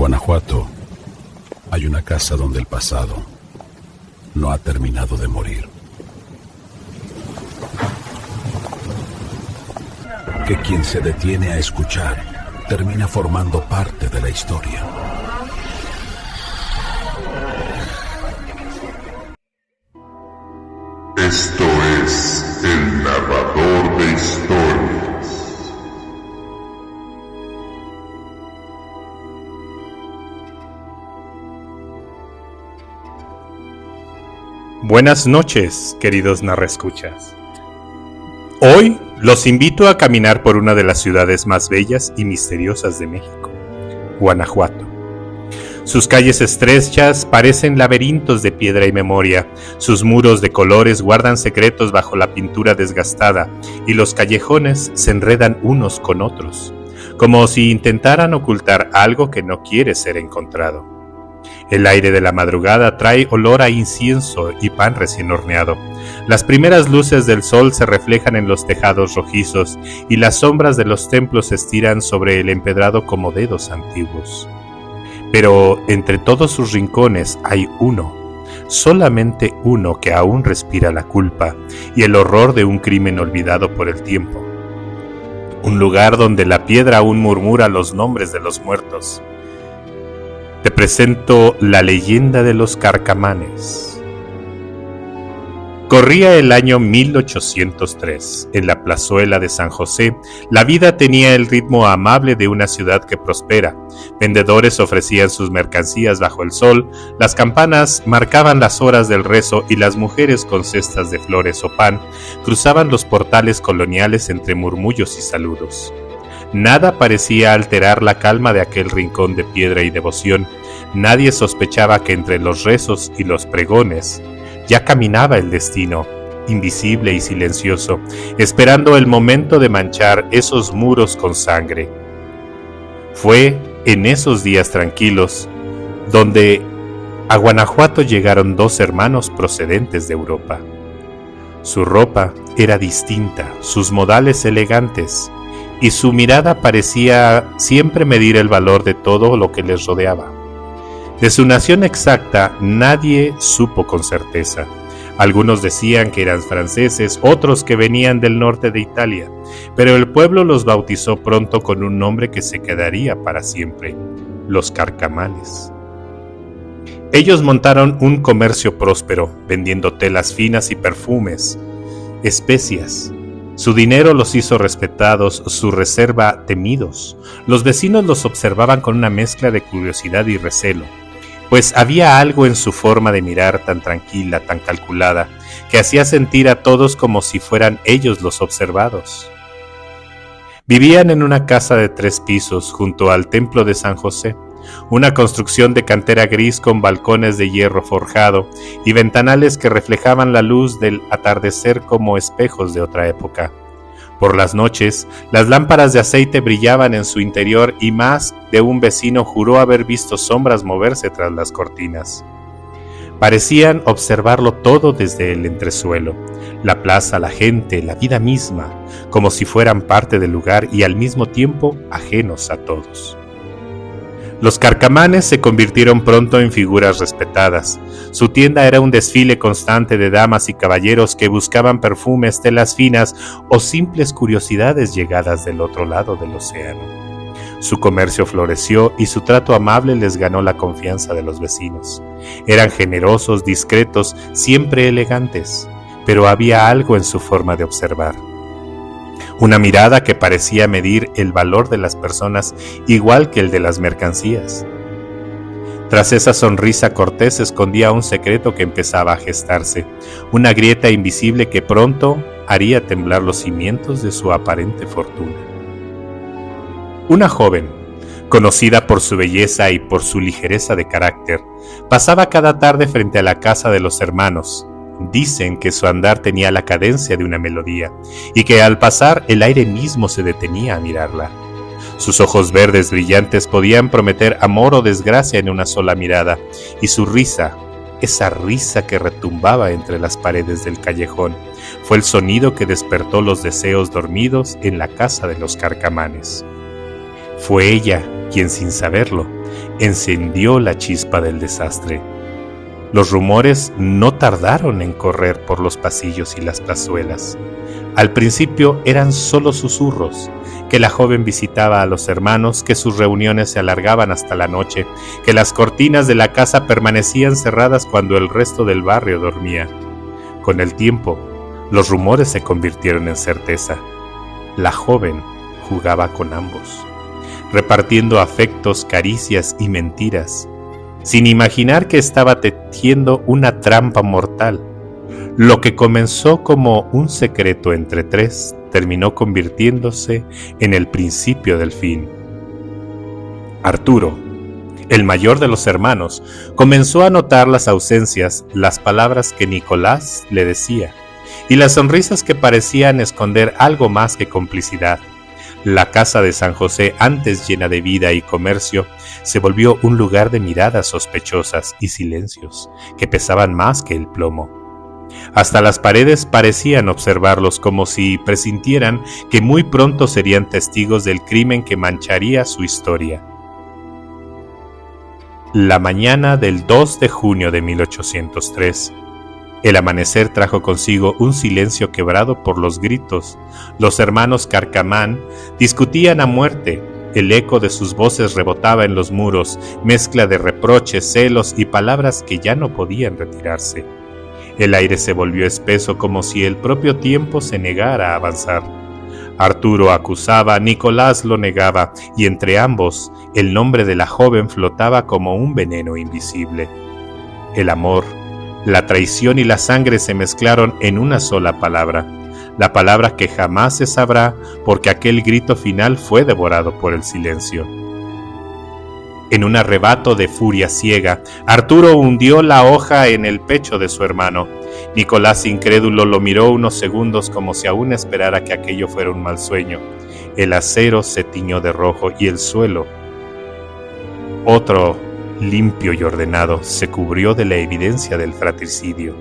Guanajuato hay una casa donde el pasado no ha terminado de morir. Que quien se detiene a escuchar termina formando parte de la historia. Esto es El Narrador de Historias. Buenas noches, queridos narraescuchas. Hoy los invito a caminar por una de las ciudades más bellas y misteriosas de México, Guanajuato. Sus calles estrechas parecen laberintos de piedra y memoria, sus muros de colores guardan secretos bajo la pintura desgastada y los callejones se enredan unos con otros, como si intentaran ocultar algo que no quiere ser encontrado. El aire de la madrugada trae olor a incienso y pan recién horneado. Las primeras luces del sol se reflejan en los tejados rojizos y las sombras de los templos se estiran sobre el empedrado como dedos antiguos. Pero entre todos sus rincones hay uno, solamente uno que aún respira la culpa y el horror de un crimen olvidado por el tiempo. Un lugar donde la piedra aún murmura los nombres de los muertos. Te presento la leyenda de los Carcamanes. Corría el año 1803. En la plazuela de San José, la vida tenía el ritmo amable de una ciudad que prospera. Vendedores ofrecían sus mercancías bajo el sol, las campanas marcaban las horas del rezo y las mujeres con cestas de flores o pan cruzaban los portales coloniales entre murmullos y saludos. Nada parecía alterar la calma de aquel rincón de piedra y devoción. Nadie sospechaba que entre los rezos y los pregones ya caminaba el destino, invisible y silencioso, esperando el momento de manchar esos muros con sangre. Fue en esos días tranquilos donde a Guanajuato llegaron dos hermanos procedentes de Europa. Su ropa era distinta, sus modales elegantes, y su mirada parecía siempre medir el valor de todo lo que les rodeaba. De su nación exacta nadie supo con certeza. Algunos decían que eran franceses, otros que venían del norte de Italia, pero el pueblo los bautizó pronto con un nombre que se quedaría para siempre: los Carcamanes. Ellos montaron un comercio próspero, vendiendo telas finas y perfumes, especias. Su dinero los hizo respetados, su reserva temidos. Los vecinos los observaban con una mezcla de curiosidad y recelo, pues había algo en su forma de mirar tan tranquila, tan calculada, que hacía sentir a todos como si fueran ellos los observados. Vivían en una casa de 3 pisos junto al templo de San José, una construcción de cantera gris con balcones de hierro forjado y ventanales que reflejaban la luz del atardecer como espejos de otra época. Por las noches, las lámparas de aceite brillaban en su interior y más de un vecino juró haber visto sombras moverse tras las cortinas. Parecían observarlo todo desde el entresuelo, la plaza, la gente, la vida misma, como si fueran parte del lugar y al mismo tiempo ajenos a todos. Los Carcamanes se convirtieron pronto en figuras respetadas. Su tienda era un desfile constante de damas y caballeros que buscaban perfumes, telas finas o simples curiosidades llegadas del otro lado del océano. Su comercio floreció y su trato amable les ganó la confianza de los vecinos. Eran generosos, discretos, siempre elegantes, pero había algo en su forma de observar. Una mirada que parecía medir el valor de las personas igual que el de las mercancías. Tras esa sonrisa cortés se escondía un secreto que empezaba a gestarse, una grieta invisible que pronto haría temblar los cimientos de su aparente fortuna. Una joven, conocida por su belleza y por su ligereza de carácter, pasaba cada tarde frente a la casa de los hermanos. Dicen que su andar tenía la cadencia de una melodía y que al pasar el aire mismo se detenía a mirarla. Sus ojos verdes brillantes podían prometer amor o desgracia en una sola mirada, y su risa, esa risa que retumbaba entre las paredes del callejón, fue el sonido que despertó los deseos dormidos en la casa de los Carcamanes. Fue ella quien, sin saberlo, encendió la chispa del desastre. Los rumores no tardaron en correr por los pasillos y las plazuelas. Al principio eran solo susurros, que la joven visitaba a los hermanos, que sus reuniones se alargaban hasta la noche, que las cortinas de la casa permanecían cerradas cuando el resto del barrio dormía. Con el tiempo, los rumores se convirtieron en certeza. La joven jugaba con ambos, repartiendo afectos, caricias y mentiras, sin imaginar que estaba tejiendo una trampa mortal. Lo que comenzó como un secreto entre tres terminó convirtiéndose en el principio del fin. Arturo, el mayor de los hermanos, comenzó a notar las ausencias, las palabras que Nicolás le decía, y las sonrisas que parecían esconder algo más que complicidad. La casa de San José, antes llena de vida y comercio, se volvió un lugar de miradas sospechosas y silencios que pesaban más que el plomo. Hasta las paredes parecían observarlos como si presintieran que muy pronto serían testigos del crimen que mancharía su historia. La mañana del 2 de junio de 1803, el amanecer trajo consigo un silencio quebrado por los gritos. Los hermanos Carcamán discutían a muerte. El eco de sus voces rebotaba en los muros, mezcla de reproches, celos y palabras que ya no podían retirarse. El aire se volvió espeso como si el propio tiempo se negara a avanzar. Arturo acusaba, Nicolás lo negaba, y entre ambos el nombre de la joven flotaba como un veneno invisible. El amor, la traición y la sangre se mezclaron en una sola palabra, la palabra que jamás se sabrá porque aquel grito final fue devorado por el silencio. En un arrebato de furia ciega, Arturo hundió la hoja en el pecho de su hermano. Nicolás, incrédulo, lo miró unos segundos como si aún esperara que aquello fuera un mal sueño. El acero se tiñó de rojo y el suelo, otro limpio y ordenado, se cubrió de la evidencia del fratricidio.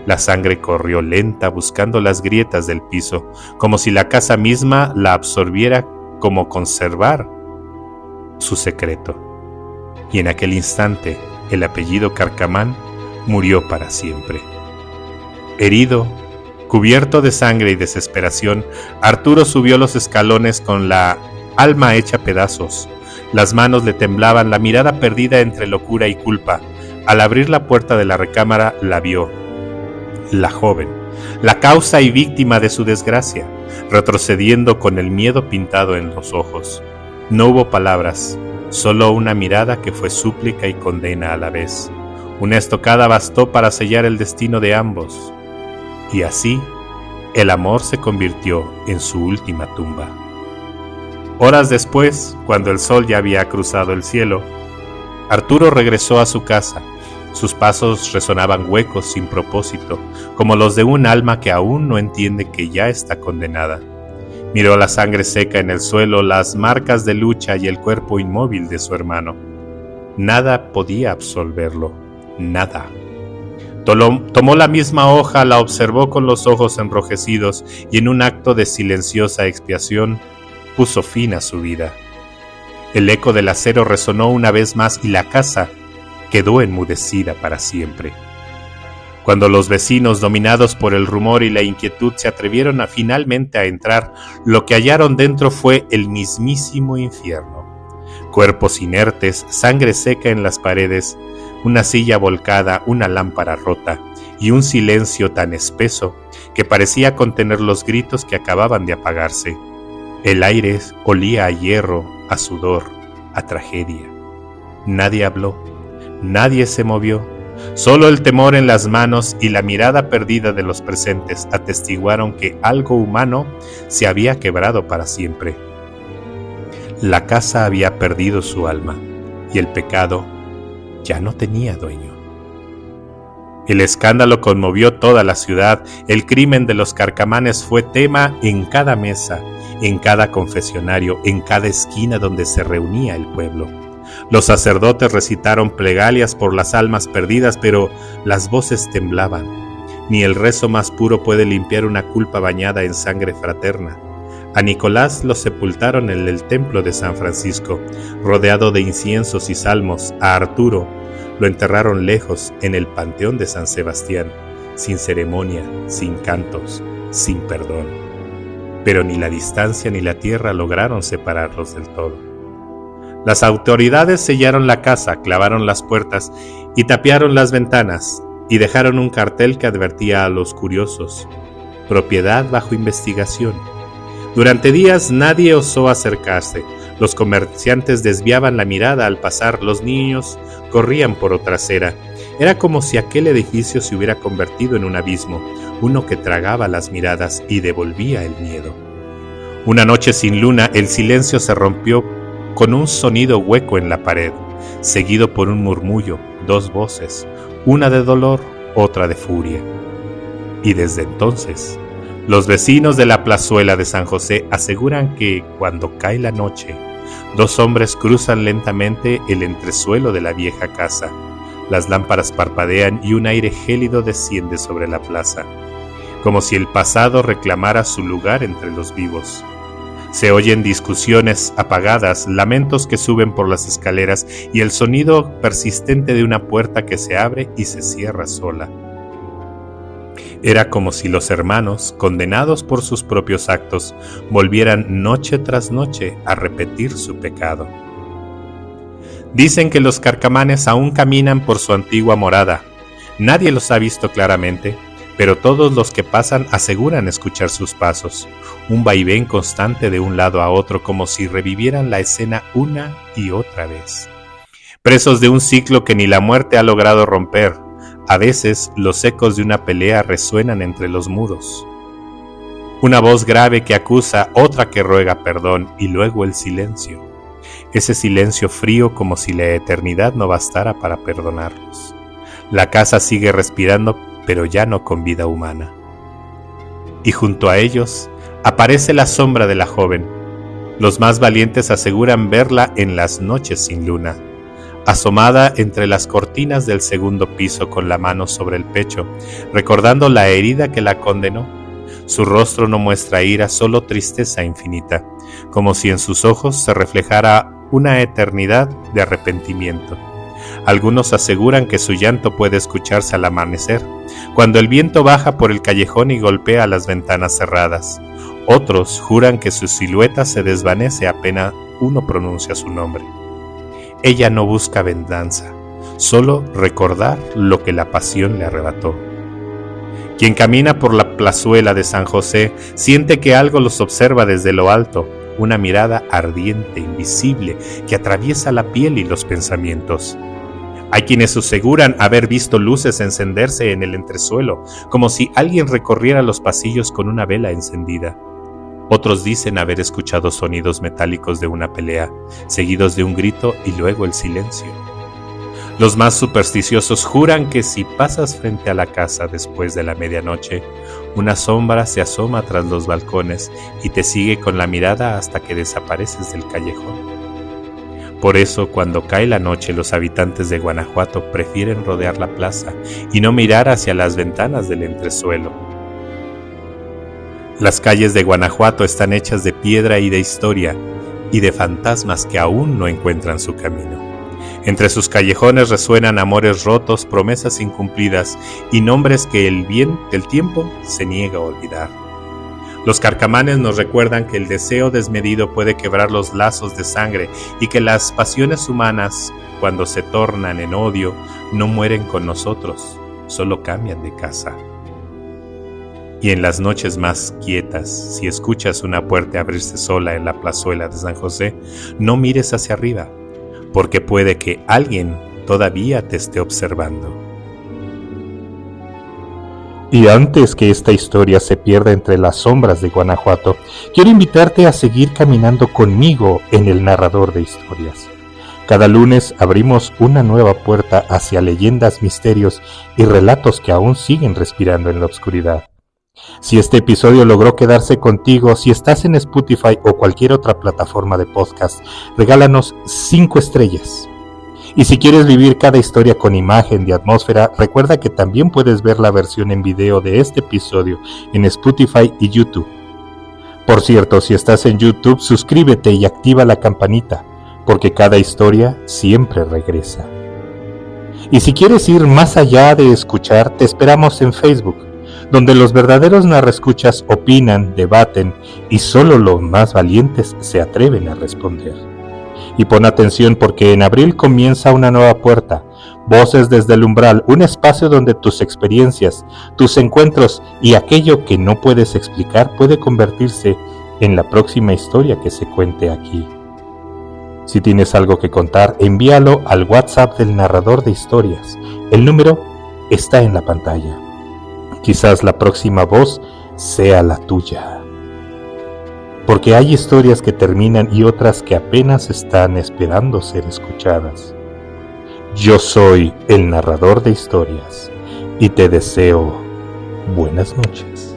La sangre corrió lenta buscando las grietas del piso, como si la casa misma la absorbiera, como conservar su secreto. Y en aquel instante, el apellido Carcamán murió para siempre. Herido, cubierto de sangre y desesperación, Arturo subió los escalones con la alma hecha pedazos. Las manos le temblaban, la mirada perdida entre locura y culpa. Al abrir la puerta de la recámara, la vio. La joven, la causa y víctima de su desgracia, retrocediendo con el miedo pintado en los ojos. No hubo palabras, solo una mirada que fue súplica y condena a la vez. Una estocada bastó para sellar el destino de ambos. Y así, el amor se convirtió en su última tumba. Horas después, cuando el sol ya había cruzado el cielo, Arturo regresó a su casa. Sus pasos resonaban huecos sin propósito, como los de un alma que aún no entiende que ya está condenada. Miró la sangre seca en el suelo, las marcas de lucha y el cuerpo inmóvil de su hermano. Nada podía absolverlo, nada. Tomó la misma hoja, la observó con los ojos enrojecidos y en un acto de silenciosa expiación puso fin a su vida. El eco del acero resonó una vez más y la casa quedó enmudecida para siempre. Cuando los vecinos, dominados por el rumor y la inquietud, se atrevieron finalmente a entrar, lo que hallaron dentro fue el mismísimo infierno. Cuerpos inertes, sangre seca en las paredes, una silla volcada, una lámpara rota y un silencio tan espeso que parecía contener los gritos que acababan de apagarse. El aire olía a hierro, a sudor, a tragedia. Nadie habló, nadie se movió. Solo el temor en las manos y la mirada perdida de los presentes atestiguaron que algo humano se había quebrado para siempre. La casa había perdido su alma y el pecado ya no tenía dueño. El escándalo conmovió toda la ciudad. El crimen de los Carcamanes fue tema en cada mesa, en cada confesionario, en cada esquina donde se reunía el pueblo. Los sacerdotes recitaron plegarias por las almas perdidas, pero las voces temblaban. Ni el rezo más puro puede limpiar una culpa bañada en sangre fraterna. A Nicolás lo sepultaron en el templo de San Francisco, rodeado de inciensos y salmos. A Arturo lo enterraron lejos en el panteón de San Sebastián, sin ceremonia, sin cantos, sin perdón. Pero ni la distancia ni la tierra lograron separarlos del todo. Las autoridades sellaron la casa, clavaron las puertas y tapiaron las ventanas, y dejaron un cartel que advertía a los curiosos: propiedad bajo investigación. Durante días nadie osó acercarse. Los comerciantes desviaban la mirada al pasar, los niños corrían por otra acera. Era como si aquel edificio se hubiera convertido en un abismo, uno que tragaba las miradas y devolvía el miedo. Una noche sin luna, el silencio se rompió con un sonido hueco en la pared, seguido por un murmullo, dos voces, una de dolor, otra de furia. Y desde entonces, los vecinos de la plazuela de San José aseguran que, cuando cae la noche, dos hombres cruzan lentamente el entresuelo de la vieja casa. Las lámparas parpadean y un aire gélido desciende sobre la plaza, como si el pasado reclamara su lugar entre los vivos. Se oyen discusiones apagadas, lamentos que suben por las escaleras y el sonido persistente de una puerta que se abre y se cierra sola. Era como si los hermanos, condenados por sus propios actos, volvieran noche tras noche a repetir su pecado. Dicen que los carcamanes aún caminan por su antigua morada. Nadie los ha visto claramente, pero todos los que pasan aseguran escuchar sus pasos, un vaivén constante de un lado a otro, como si revivieran la escena una y otra vez. Presos de un ciclo que ni la muerte ha logrado romper, a veces los ecos de una pelea resuenan entre los muros. Una voz grave que acusa, otra que ruega perdón, y luego el silencio. Ese silencio frío como si la eternidad no bastara para perdonarlos. La casa sigue respirando, pero ya no con vida humana. Y junto a ellos aparece la sombra de la joven. Los más valientes aseguran verla en las noches sin luna, asomada entre las cortinas del segundo piso con la mano sobre el pecho, recordando la herida que la condenó. Su rostro no muestra ira, solo tristeza infinita, como si en sus ojos se reflejara una eternidad de arrepentimiento. Algunos aseguran que su llanto puede escucharse al amanecer, cuando el viento baja por el callejón y golpea las ventanas cerradas. Otros juran que su silueta se desvanece apenas uno pronuncia su nombre. Ella no busca venganza, solo recordar lo que la pasión le arrebató. Quien camina por la plazuela de San José siente que algo los observa desde lo alto, una mirada ardiente, invisible, que atraviesa la piel y los pensamientos. Hay quienes aseguran haber visto luces encenderse en el entresuelo, como si alguien recorriera los pasillos con una vela encendida. Otros dicen haber escuchado sonidos metálicos de una pelea, seguidos de un grito y luego el silencio. Los más supersticiosos juran que si pasas frente a la casa después de la medianoche, una sombra se asoma tras los balcones y te sigue con la mirada hasta que desapareces del callejón. Por eso, cuando cae la noche, los habitantes de Guanajuato prefieren rodear la plaza y no mirar hacia las ventanas del entresuelo. Las calles de Guanajuato están hechas de piedra y de historia, y de fantasmas que aún no encuentran su camino. Entre sus callejones resuenan amores rotos, promesas incumplidas y nombres que el tiempo se niega a olvidar. Los carcamanes nos recuerdan que el deseo desmedido puede quebrar los lazos de sangre y que las pasiones humanas, cuando se tornan en odio, no mueren con nosotros, solo cambian de casa. Y en las noches más quietas, si escuchas una puerta abrirse sola en la plazuela de San José, no mires hacia arriba, porque puede que alguien todavía te esté observando. Y antes que esta historia se pierda entre las sombras de Guanajuato, quiero invitarte a seguir caminando conmigo en El Narrador de Historias. Cada lunes abrimos una nueva puerta hacia leyendas, misterios y relatos que aún siguen respirando en la oscuridad. Si este episodio logró quedarse contigo, si estás en Spotify o cualquier otra plataforma de podcast, regálanos 5 estrellas. Y si quieres vivir cada historia con imagen de atmósfera, recuerda que también puedes ver la versión en video de este episodio en Spotify y YouTube. Por cierto, si estás en YouTube, suscríbete y activa la campanita, porque cada historia siempre regresa. Y si quieres ir más allá de escuchar, te esperamos en Facebook, donde los verdaderos narraescuchas opinan, debaten y solo los más valientes se atreven a responder. Y pon atención porque en abril comienza una nueva puerta, Voces desde el Umbral, un espacio donde tus experiencias, tus encuentros y aquello que no puedes explicar puede convertirse en la próxima historia que se cuente aquí. Si tienes algo que contar, envíalo al WhatsApp del narrador de historias. El número está en la pantalla. Quizás la próxima voz sea la tuya. Porque hay historias que terminan y otras que apenas están esperando ser escuchadas. Yo soy el narrador de historias y te deseo buenas noches.